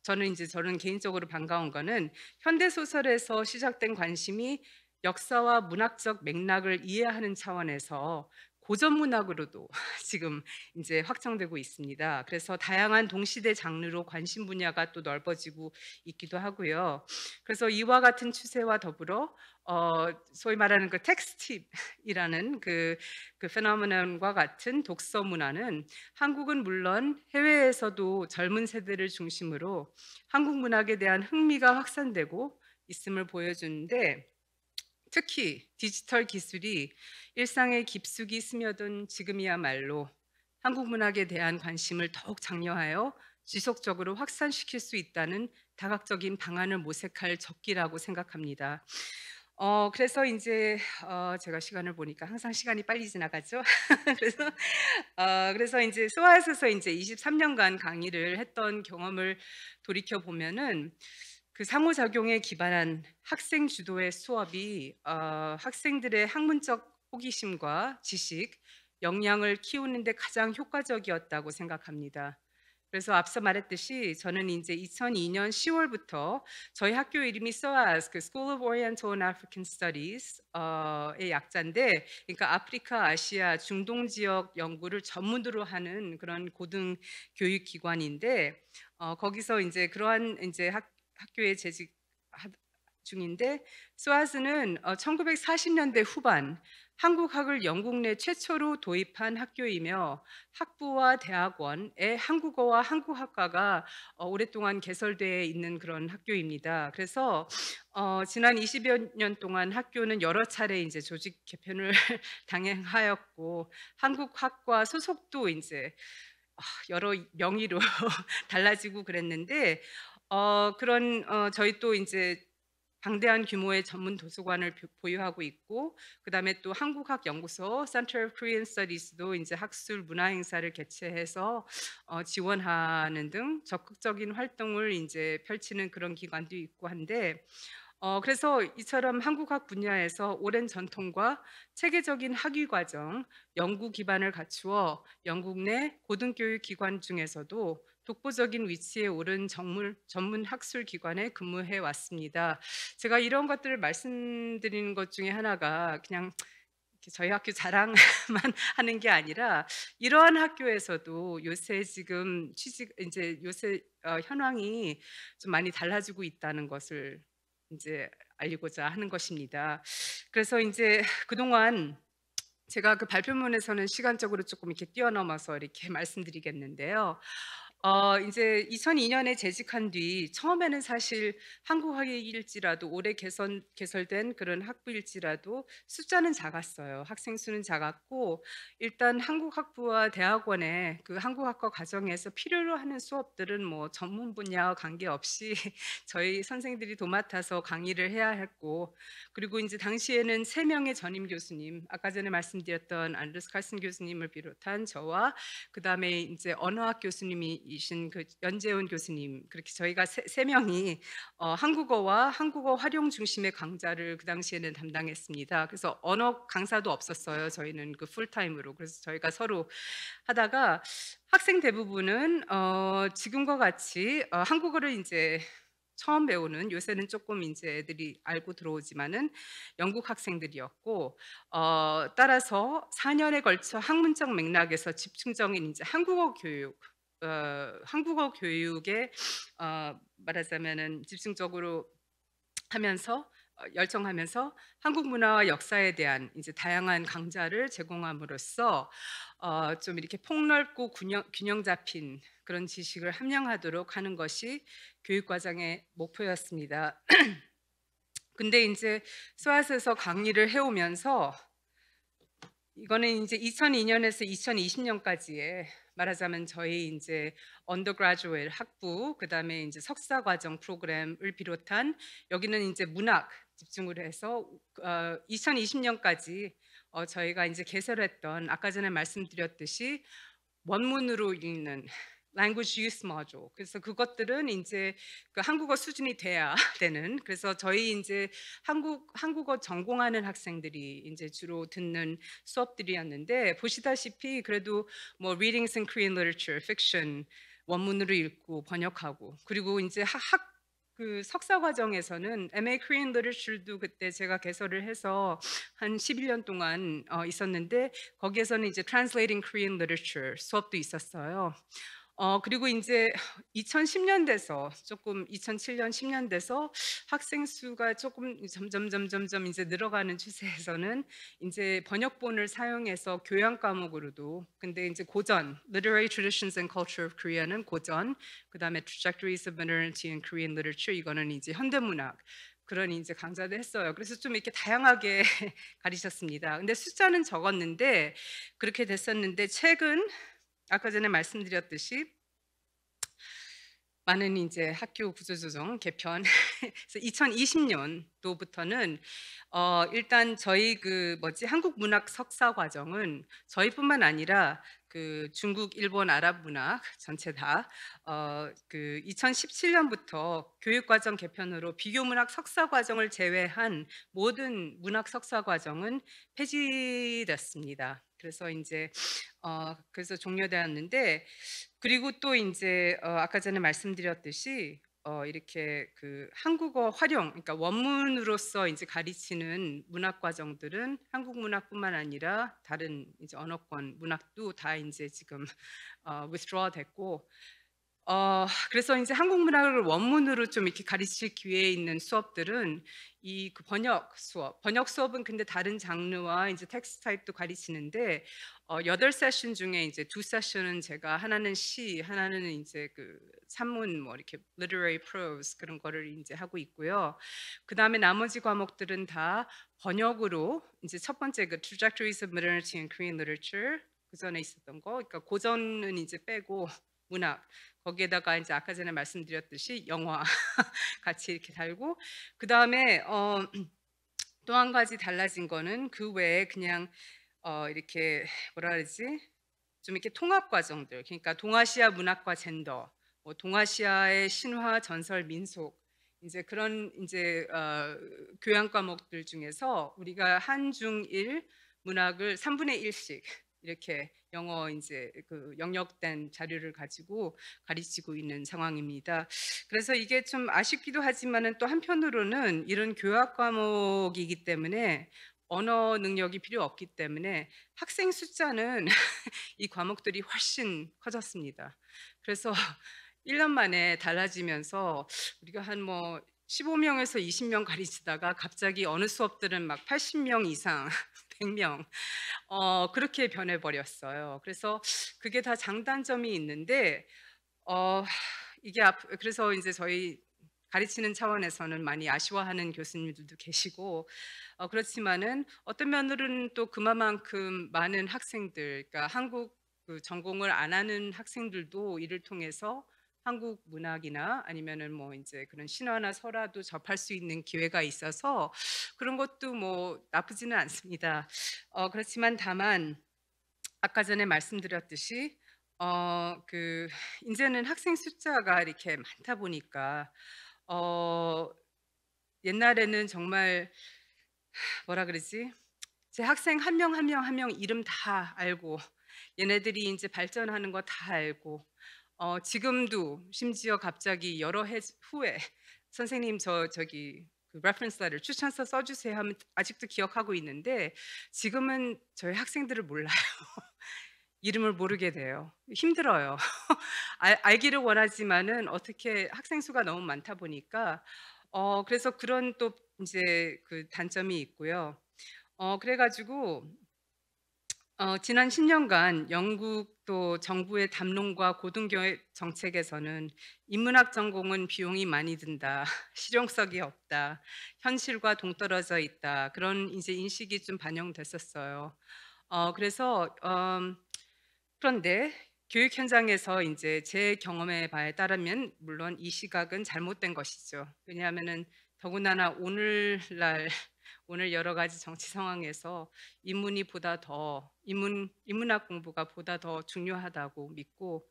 저는 개인적으로 반가운 거는 현대 소설에서 시작된 관심이 역사와 문학적 맥락을 이해하는 차원에서 고전 문학으로도 지금 이제 확장되고 있습니다. 그래서 다양한 동시대 장르로 관심 분야가 또 넓어지고 있기도 하고요. 그래서 이와 같은 추세와 더불어 소위 말하는 그 텍스팁이라는 그 페노메논과 같은 독서 문화는 한국은 물론 해외에서도 젊은 세대를 중심으로 한국 문학에 대한 흥미가 확산되고 있음을 보여주는데 특히 디지털 기술이 일상에 깊숙이 스며든 지금이야말로 한국 문학에 대한 관심을 더욱 장려하여 지속적으로 확산시킬 수 있다는 다각적인 방안을 모색할 적기라고 생각합니다. 그래서 이제 제가 시간을 보니까 항상 시간이 빨리 지나가죠. 그래서 이제 스와에서 이제 23년간 강의를 했던 경험을 돌이켜 보면은 그 상호작용에 기반한 학생 주도의 수업이 학생들의 학문적 호기심과 지식, 역량을 키우는 데 가장 효과적이었다고 생각합니다. 그래서 앞서 말했듯이 저는 이제 2002년 10월부터 저희 학교 이름이 SOAS, 그 School of Oriental and African Studies의 약자인데, 그러니까 아프리카, 아시아, 중동 지역 연구를 전문으로 하는 그런 고등 교육 기관인데, 거기서 이제 그러한 이제 학교에 재직 중인데, 스와스는 1940년대 후반 한국학을 영국 내 최초로 도입한 학교이며 학부와 대학원에 한국어와 한국학과가 오랫동안 개설되어 있는 그런 학교입니다. 그래서 지난 20여 년 동안 학교는 여러 차례 이제 조직 개편을 당행하였고 한국학과 소속도 이제 여러 명의로 달라지고 그랬는데 그런 저희 또 이제 방대한 규모의 전문 도서관을 보유하고 있고 그다음에 또 한국학 연구소 Center of Korean Studies도 이제 학술 문화 행사를 개최해서 지원하는 등 적극적인 활동을 이제 펼치는 그런 기관도 있고 한데 그래서 이처럼 한국학 분야에서 오랜 전통과 체계적인 학위 과정, 연구 기반을 갖추어 영국 내 고등교육 기관 중에서도 독보적인 위치에 오른 전문 학술 기관에 근무해 왔습니다. 제가 이런 것들을 말씀드리는 것 중에 하나가 그냥 이렇게 저희 학교 자랑만 하는 게 아니라 이러한 학교에서도 요새 지금 취직 이제 요새 현황이 좀 많이 달라지고 있다는 것을 이제 알리고자 하는 것입니다. 그래서 이제 그동안 제가 그 발표문에서는 시간적으로 조금 이렇게 뛰어넘어서 이렇게 말씀드리겠는데요. 이제 2002년에 재직한 뒤 처음에는 사실 한국학일지라도 올해 개설된 그런 학부일지라도 숫자는 작았어요. 학생 수는 작았고 일단 한국학부와 대학원의 그 한국학과 과정에서 필요로 하는 수업들은 뭐 전문 분야와 관계없이 저희 선생들이 도맡아서 강의를 해야 했고 그리고 이제 당시에는 3명의 전임 교수님, 아까 전에 말씀드렸던 안드레스 칼슨 교수님을 비롯한 저와 그다음에 이제 언어학 교수님이신 그 연재훈 교수님 그렇게 저희가 세 명이 한국어와 한국어 활용 중심의 강좌를 그 당시에는 담당했습니다. 그래서 언어 강사도 없었어요. 저희는 그 풀타임으로. 그래서 저희가 서로 하다가 학생 대부분은 지금과 같이 한국어를 이제 처음 배우는 요새는 조금 이제 애들이 알고 들어오지만은 영국 학생들이었고 따라서 4년에 걸쳐 학문적 맥락에서 집중적인 이제 한국어 교육 한국어 교육에 말하자면은 집중적으로 하면서 열정하면서 한국 문화와 역사에 대한 이제 다양한 강좌를 제공함으로써 좀 이렇게 폭넓고 균형 잡힌 그런 지식을 함양하도록 하는 것이 교육 과정의 목표였습니다. 근데 이제 스와스에서 강의를 해오면서 이거는 이제 2002년에서 2020년까지의 말하자면 저희 이제 언더그라주에이트 학부 그다음에 이제 석사 과정 프로그램을 비롯한 여기는 이제 문학 집중을 해서 2020년까지 저희가 이제 개설했던 아까 전에 말씀드렸듯이 원문으로 읽는 language use module. 그래서 그것들은 이제 그 한국어 수준이 돼야 되는. 그래서 저희 이제 한국어 전공하는 학생들이 이제 주로 듣는 수업들이었는데 보시다시피 그래도 뭐 readings in Korean literature, fiction 원문으로 읽고 번역하고 그리고 이제 그 석사 과정에서는 MA Korean Literature도 그때 제가 개설을 해서 한 11년 동안 있었는데 거기에서는 이제 Translating Korean Literature 수업도 있었어요. 그리고 이제 2010년 돼서 조금 2007년 10년 돼서 학생 수가 조금 점점 이제 늘어가는 추세에서는 이제 번역본을 사용해서 교양 과목으로도 근데 이제 고전 Literary Traditions and Culture of Korea는 고전 그다음에 Trajectories of Modernity in Korean Literature 이거는 이제 현대문학 그런 이제 강좌도 했어요. 그래서 좀 이렇게 다양하게 가르쳤습니다. 근데 숫자는 적었는데 그렇게 됐었는데 최근 아까 전에 말씀드렸듯이 많은 이제 학교 구조조정 개편 그래서 2020년도부터는 일단 저희 그 뭐지 한국 문학 석사 과정은 저희뿐만 아니라 그 중국, 일본, 아랍 문학 전체 다그 2017년부터 교육과정 개편으로 비교 문학 석사 과정을 제외한 모든 문학 석사 과정은 폐지됐습니다. 그래서 이제 그래서 종료되었는데 그리고 또 이제 아까 전에 말씀드렸듯이 이렇게 그 한국어 활용, 그러니까 원문으로서 이제 가르치는 문학 과정들은 한국 문학뿐만 아니라 다른 이제 언어권 문학도 다 이제 지금 withdraw 됐고 그래서 인제 한국 문학을 원문으로 좀 이렇게 가르칠 기회에 있는 수업들은 이 그 번역 수업은 근데 다른 장르와 인제 텍스트 타입도 가르치는데 8 세션 중에 인제 2 세션은 제가 하나는 시, 하나는 인제 그 산문 뭐 이렇게 literary prose 그런 거를 인제 하고 있고요. 그다음에 나머지 과목들은 다 번역으로 인제 첫 번째 그 Trajectories of Modernity in Korean Literature 그전에 있었던 거 그러니까 고전은 인제 빼고 문학 거기에다가 인제 아까 전에 말씀드렸듯이 영화 같이 이렇게 달고 그다음에 또 한 가지 달라진 거는 그 외에 그냥 이렇게 뭐라 그러지? 좀 이렇게 통합 과정들 그러니까 동아시아 문학과 젠더, 뭐 동아시아의 신화, 전설, 민속 인제 그런 인제 교양 과목들 중에서 우리가 한중일 문학을 3분의 1씩 이렇게 영어 인제 그 영역된 자료를 가지고 가르치고 있는 상황입니다. 그래서 이게 좀 아쉽기도 하지만은 또 한편으로는 이런 교양 과목이기 때문에 언어 능력이 필요 없기 때문에 학생 숫자는 이 과목들이 훨씬 커졌습니다. 그래서 1년 만에 달라지면서 우리가 한 뭐 15 명에서 20명 가르치다가 갑자기 어느 수업들은 막 80명 이상 100명 그렇게 변해 버렸어요. 그래서 그게 다 장단점이 있는데 어 이게 그래서 인제 저희 가르치는 차원에서는 많이 아쉬워하는 교수님들도 계시고 그렇지만은 어떤 면으로는 또 그만큼 많은 학생들 그러니까 한국 그 전공을 안 하는 학생들도 이를 통해서 한국 문학이나 아니면은 뭐 인제 그런 신화나 설화도 접할 수 있는 기회가 있어서 그런 것도 뭐 나쁘지는 않습니다. 그렇지만 다만 아까 전에 말씀드렸듯이 그 인제는 학생 숫자가 이렇게 많다 보니까 어 옛날에는 정말 뭐라 그러지? 제 학생 한 명, 한 명, 한 명 이름 다 알고 얘네들이 인제 발전하는 거 다 알고 지금도 심지어 갑자기 여러 해 후에 "선생님 저기 그 reference letter 추천서 써 주세요." 하면 아직도 기억하고 있는데 지금은 저희 학생들을 몰라요. 이름을 모르게 돼요. 힘들어요. 알기를 원하지만은 어떻게 학생 수가 너무 많다 보니까 그래서 그런 또 인제 그 단점이 있고요. 그래 가지고 지난 10 년간 영국 또 정부의 담론과 고등교육 정책에서는 "인문학 전공은 비용이 많이 든다. 실용성이 없다. 현실과 동떨어져 있다." 그런 인제 인식이 좀 반영됐었어요. 그래서 그런데 교육 현장에서 인제 제 경험에 바에 따르면 물론 이 시각은 잘못된 것이죠. 왜냐하면은 더군다나 오늘날 오늘 여러 가지 정치 상황에서 인문학 공부가 보다 더 중요하다고 믿고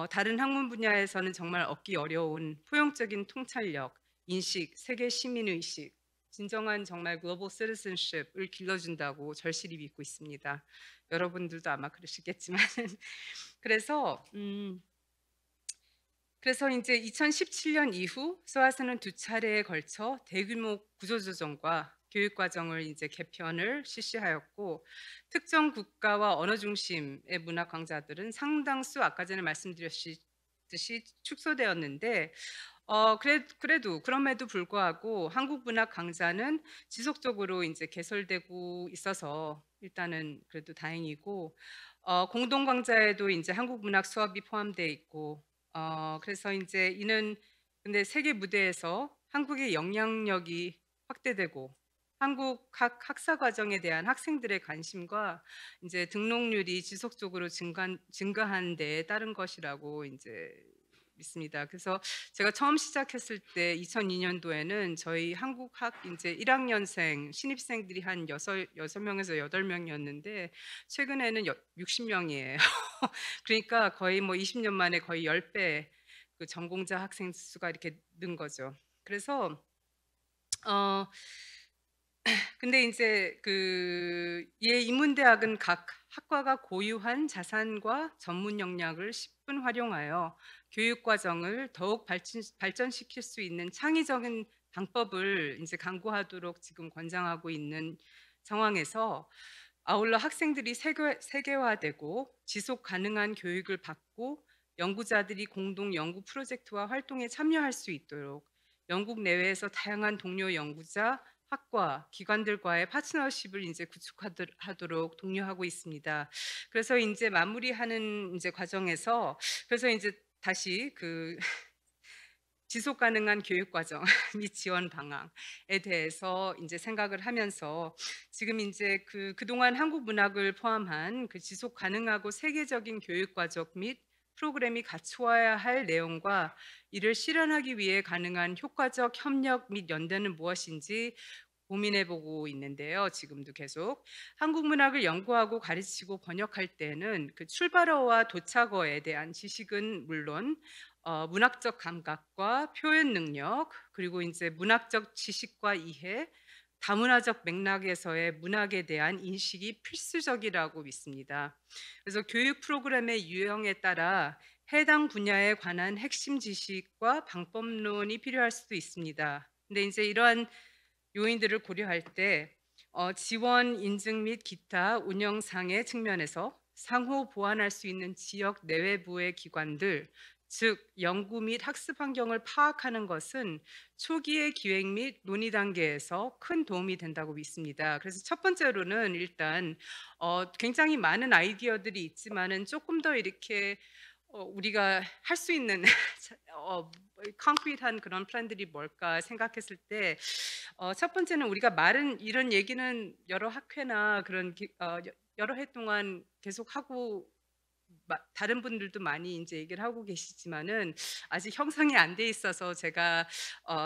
다른 학문 분야에서는 정말 얻기 어려운 포용적인 통찰력, 인식, 세계 시민 의식, 진정한 정말 글로벌 시티즌십을 길러준다고 절실히 믿고 있습니다. 여러분들도 아마 그러시겠지만은 그래서 그래서 인제 2017년 이후 스와스는 두 차례에 걸쳐 대규모 구조조정과 교육 과정을 인제 개편을 실시하였고 특정 국가와 언어 중심의 문학 강좌들은 상당수 아까 전에 말씀드렸듯이 축소되었는데 그래도 그럼에도 불구하고 한국 문학 강좌는 지속적으로 인제 개설되고 있어서 일단은 그래도 다행이고 공동 강좌에도 인제 한국 문학 수업이 포함되어 있고 그래서 인제 이는 근데 세계 무대에서 한국의 영향력이 확대되고 한국 학사 과정에 대한 학생들의 관심과 인제 등록률이 지속적으로 증가한 데에 따른 것이라고 인제 믿습니다. 그래서 제가 처음 시작했을 때 2002 년도에는 저희 한국 인제 1 학년생 신입생들이 한 여섯 명에서 8 명이었는데 최근에는 60 명이에요. 그러니까 거의 뭐 20년 만에 거의 10배 그 전공자 학생 수가 이렇게 는 거죠. 그래서 어 근데 인제 그 이에 인문대학은 각 학과가 고유한 자산과 전문 역량을 십분 활용하여 교육 과정을 더욱 발전시킬 수 있는 창의적인 방법을 인제 강구하도록 지금 권장하고 있는 상황에서 아울러 학생들이 세계화되고 지속 가능한 교육을 받고 연구자들이 공동 연구 프로젝트와 활동에 참여할 수 있도록 영국 내외에서 다양한 동료 연구자, 학과, 기관들과의 파트너십을 이제 구축하도록 독려하고 있습니다. 그래서 이제 마무리하는 이제 과정에서 그래서 이제 다시 그 지속 가능한 교육 과정 및 지원 방향에 대해서 이제 생각을 하면서 지금 이제 그동안 한국 문학을 포함한 그 지속 가능하고 세계적인 교육 과정 및 프로그램이 갖추어야 할 내용과 이를 실현하기 위해 가능한 효과적 협력 및 연대는 무엇인지 고민해 보고 있는데요. 지금도 계속 한국 문학을 연구하고 가르치고 번역할 때는 그 출발어와 도착어에 대한 지식은 물론 문학적 감각과 표현 능력, 그리고 이제 문학적 지식과 이해, 다문화적 맥락에서의 문학에 대한 인식이 필수적이라고 믿습니다. 그래서 교육 프로그램의 유형에 따라 해당 분야에 관한 핵심 지식과 방법론이 필요할 수도 있습니다. 근데 이제 이러한 요인들을 고려할 때 지원, 인증 및 기타 운영상의 측면에서 상호 보완할 수 있는 지역 내외부의 기관들, 즉 연구 및 학습 환경을 파악하는 것은 초기의 기획 및 논의 단계에서 큰 도움이 된다고 믿습니다. 그래서 첫 번째로는 일단 굉장히 많은 아이디어들이 있지만은 조금 더 이렇게 우리가 할 수 있는 concrete한 그런 플랜들이 뭘까 생각했을 때 첫 번째는 우리가 말은 이런 얘기는 여러 학회나 그런 여러 해 동안 계속 하고 다른 분들도 많이 이제 얘기를 하고 계시지만은 아직 형성이 안 돼 있어서 제가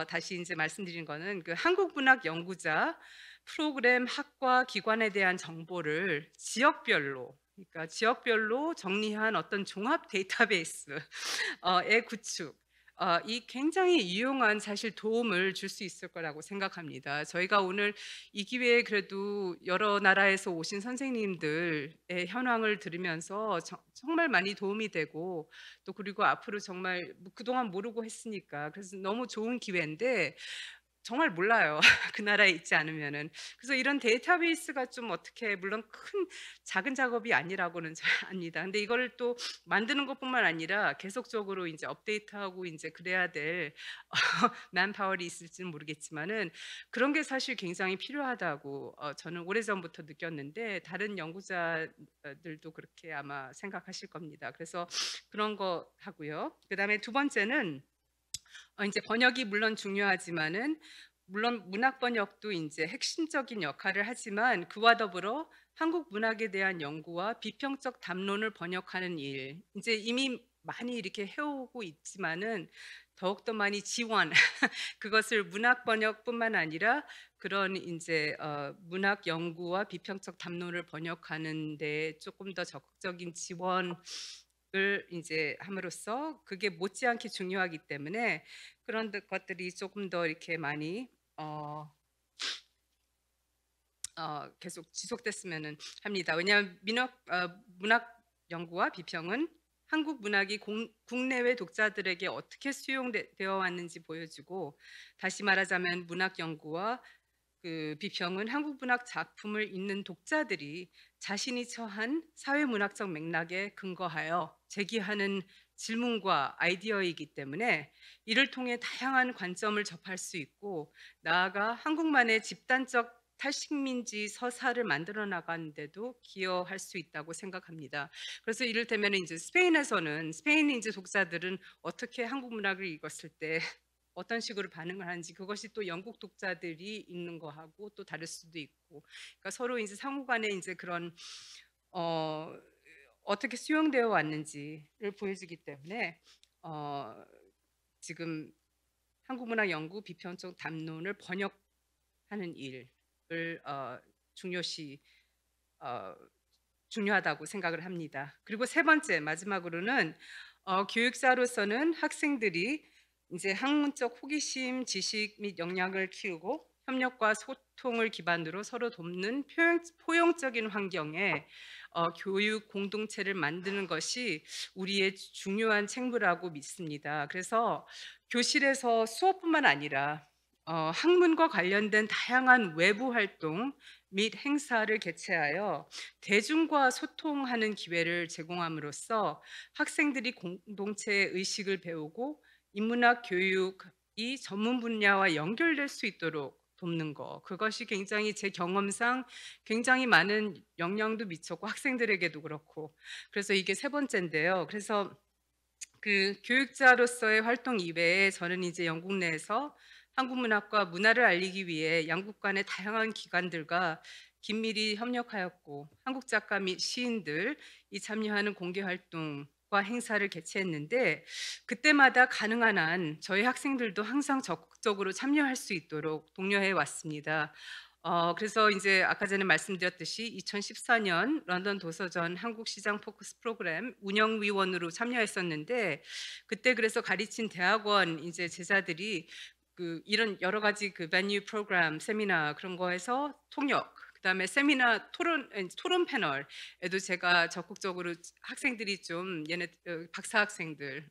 다시 이제 말씀드린 거는 그 한국 문학 연구자 프로그램 학과 기관에 대한 정보를 지역별로 그러니까 지역별로 정리한 어떤 종합 데이터베이스의 구축 이 굉장히 유용한 사실 도움을 줄 수 있을 거라고 생각합니다. 저희가 오늘 이 기회에 그래도 여러 나라에서 오신 선생님들의 현황을 들으면서 정말 많이 도움이 되고 또 그리고 앞으로 정말 그동안 모르고 했으니까 그래서 너무 좋은 기회인데 정말 몰라요. 그 나라에 있지 않으면은. 그래서 이런 데이터베이스가 좀 어떻게 물론 큰 작은 작업이 아니라고는 잘 압니다. 근데 이거를 또 만드는 것뿐만 아니라 계속적으로 이제 업데이트하고 이제 그래야 될 manpower이 있을지는 모르겠지만은 그런 게 사실 굉장히 필요하다고 저는 오래전부터 느꼈는데 다른 연구자들도 그렇게 아마 생각하실 겁니다. 그래서 그런 거 하고요. 그다음에 두 번째는 이제 번역이 물론 중요하지만은 물론 문학 번역도 이제 핵심적인 역할을 하지만 그와 더불어 한국 문학에 대한 연구와 비평적 담론을 번역하는 일 이제 이미 많이 이렇게 해오고 있지만은 더욱더 많이 지원 그것을 문학 번역뿐만 아니라 그런 이제 문학 연구와 비평적 담론을 번역하는 데 조금 더 적극적인 지원을 이제 함으로써 그게 못지않게 중요하기 때문에 그런 것들이 조금 더 이렇게 많이 계속 지속됐으면 합니다. 왜냐하면 문학 연구와 비평은 한국 문학이 국내외 독자들에게 어떻게 수용되어 왔는지 보여주고 다시 말하자면 문학 연구와 그 비평은 한국 문학 작품을 읽는 독자들이 자신이 처한 사회문학적 맥락에 근거하여 제기하는 질문과 아이디어이기 때문에 이를 통해 다양한 관점을 접할 수 있고 나아가 한국만의 집단적 탈식민지 서사를 만들어 나가는데도 기여할 수 있다고 생각합니다. 그래서 이를테면 이제 스페인에서는 스페인 이제 독자들은 어떻게 한국 문학을 읽었을 때 어떤 식으로 반응을 하는지 그것이 또 영국 독자들이 읽는 거하고 또 다를 수도 있고 그러니까 서로 이제 상호간에 이제 그런 어떻게 수용되어 왔는지를 보여주기 때문에 지금 한국문학 연구 비평적 담론을 번역하는 일을 중요시 중요하다고 생각을 합니다. 그리고 세 번째 마지막으로는 교육자로서는 학생들이 이제 학문적 호기심, 지식 및 역량을 키우고 협력과 소통을 기반으로 서로 돕는 포용적인 환경에 교육 공동체를 만드는 것이 우리의 중요한 책무라고 믿습니다. 그래서 교실에서 수업뿐만 아니라 학문과 관련된 다양한 외부 활동 및 행사를 개최하여 대중과 소통하는 기회를 제공함으로써 학생들이 공동체의 의식을 배우고 인문학 교육이 전문 분야와 연결될 수 있도록 돕는 거. 그것이 굉장히 제 경험상 굉장히 많은 영향도 미쳤고 학생들에게도 그렇고. 그래서 이게 세 번째인데요. 그래서 그 교육자로서의 활동 이외에 저는 이제 영국 내에서 한국 문학과 문화를 알리기 위해 양국 간의 다양한 기관들과 긴밀히 협력하였고 한국 작가 및 시인들이 참여하는 공개 활동과 행사를 개최했는데 그때마다 가능한 한 저희 학생들도 항상 적극적으로 참여할 수 있도록 독려해 왔습니다. 그래서 이제 아까 전에 말씀드렸듯이 2014년 런던 도서전 한국시장 포커스 프로그램 운영위원으로 참여했었는데 그때 그래서 가르친 대학원 이제 제자들이 그 이런 여러 가지 그 베뉴 프로그램 세미나 그런 거에서 통역 그다음에 세미나 토론 패널에도 제가 적극적으로 학생들이 좀 얘네 박사 학생들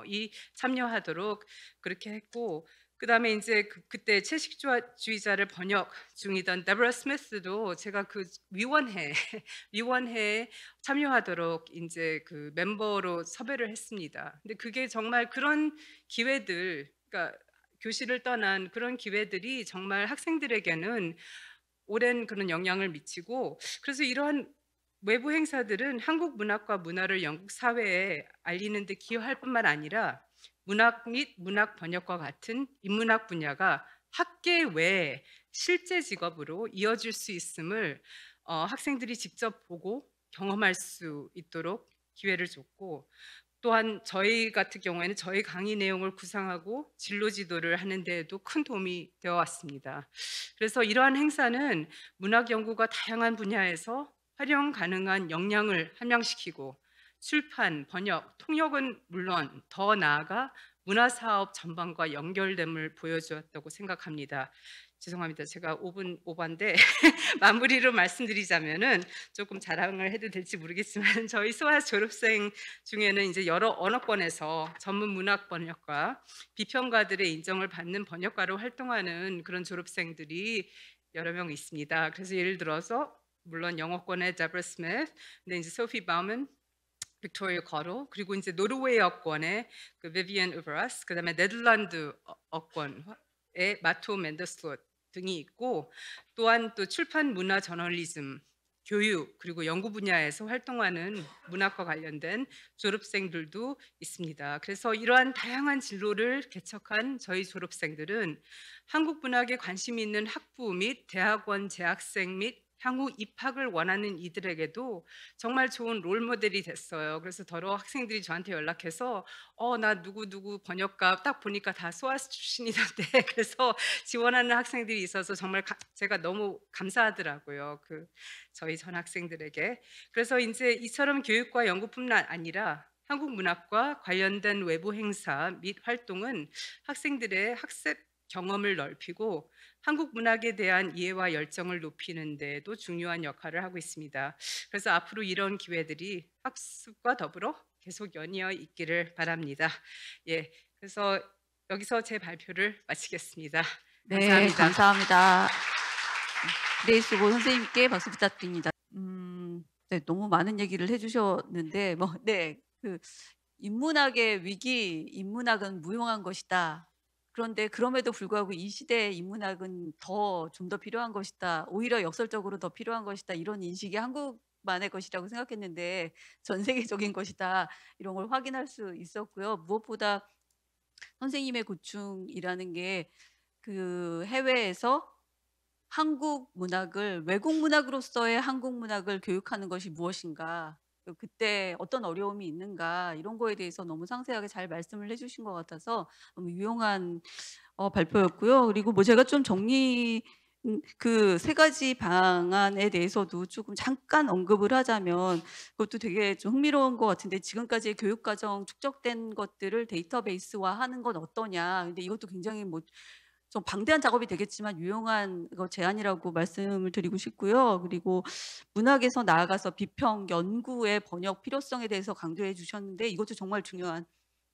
이 참여하도록 그렇게 했고 그다음에 이제 그때 채식주의자를 번역 중이던 데브라 스미스도 제가 그 위원회 위원회에 참여하도록 이제 그 멤버로 섭외를 했습니다. 근데 그게 정말 그런 기회들, 그러니까 교실을 떠난 그런 기회들이 정말 학생들에게는 오랜 그런 영향을 미치고 그래서 이러한 외부 행사들은 한국 문학과 문화를 영국 사회에 알리는 데 기여할 뿐만 아니라 문학 및 문학 번역과 같은 인문학 분야가 학계 외에 실제 직업으로 이어질 수 있음을 학생들이 직접 보고 경험할 수 있도록 기회를 줬고 또한 저희 같은 경우에는 저희 강의 내용을 구상하고 진로 지도를 하는 데에도 큰 도움이 되어 왔습니다. 그래서 이러한 행사는 문학 연구가 다양한 분야에서 활용 가능한 역량을 함양시키고 출판, 번역, 통역은 물론 더 나아가 문화사업 전반과 연결됨을 보여주었다고 생각합니다. 죄송합니다. 제가 5분 오버인데 마무리로 말씀드리자면은 조금 자랑을 해도 될지 모르겠지만 저희 소아 졸업생 중에는 이제 여러 언어권에서 전문 문학 번역가, 비평가들의 인정을 받는 번역가로 활동하는 그런 졸업생들이 여러 명 있습니다. 그래서 예를 들어서 물론 영어권의 데브라 스미스, 근데 이제 소피 바우먼, 빅토리아 커로 그리고 이제 노르웨이 어권의 그 비비안 우브라스, 그다음에 네덜란드 어권의 마토 맨더슬롯 등이 있고 또한 또 출판 문화 저널리즘, 교육 그리고 연구 분야에서 활동하는 문학과 관련된 졸업생들도 있습니다. 그래서 이러한 다양한 진로를 개척한 저희 졸업생들은 한국 문학에 관심 있는 학부 및 대학원 재학생 및 향후 입학을 원하는 이들에게도 정말 좋은 롤 모델이 됐어요. 그래서 더러 학생들이 저한테 연락해서 나 누구 번역가 딱 보니까 다 소아스 출신이던데 그래서 지원하는 학생들이 있어서 정말 제가 너무 감사하더라고요. 그 저희 전 학생들에게. 그래서 이제 이처럼 교육과 연구뿐만 아니라 한국 문학과 관련된 외부 행사 및 활동은 학생들의 학습 경험을 넓히고 한국 문학에 대한 이해와 열정을 높이는 데에도 중요한 역할을 하고 있습니다. 그래서 앞으로 이런 기회들이 학습과 더불어 계속 연이어 있기를 바랍니다. 예, 그래서 여기서 제 발표를 마치겠습니다. 네, 감사합니다. 감사합니다. 그레이스고 선생님께 박수 부탁드립니다. 네, 너무 많은 얘기를 해주셨는데, 그 인문학의 위기, 인문학은 무용한 것이다. 그런데 그럼에도 불구하고 이 시대의 인문학은 좀 더 필요한 것이다. 오히려 역설적으로 더 필요한 것이다. 이런 인식이 한국만의 것이라고 생각했는데 전 세계적인 것이다. 이런 걸 확인할 수 있었고요. 무엇보다 선생님의 고충이라는 게 그 해외에서 한국 문학을 외국 문학으로서의 한국 문학을 교육하는 것이 무엇인가, 그때 어떤 어려움이 있는가 이런 거에 대해서 너무 상세하게 잘 말씀을 해주신 것 같아서 너무 유용한 발표였고요. 그리고 뭐 제가 좀 그 세 가지 방안에 대해서도 조금 잠깐 언급을 하자면 그것도 되게 좀 흥미로운 것 같은데 지금까지의 교육과정 축적된 것들을 데이터베이스화하는 건 어떠냐. 근데 이것도 굉장히 좀 방대한 작업이 되겠지만 유용한 제안이라고 말씀을 드리고 싶고요. 그리고 문학에서 나아가서 비평, 연구의 번역 필요성에 대해서 강조해 주셨는데 이것도 정말 중요한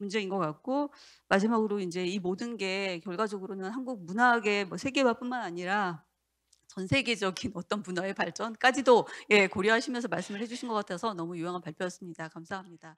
문제인 것 같고, 마지막으로 이제 이 모든 게 결과적으로는 한국 문학의 뭐 세계화뿐만 아니라 전 세계적인 어떤 문화의 발전까지도 예 고려하시면서 말씀을 해 주신 것 같아서 너무 유용한 발표였습니다. 감사합니다.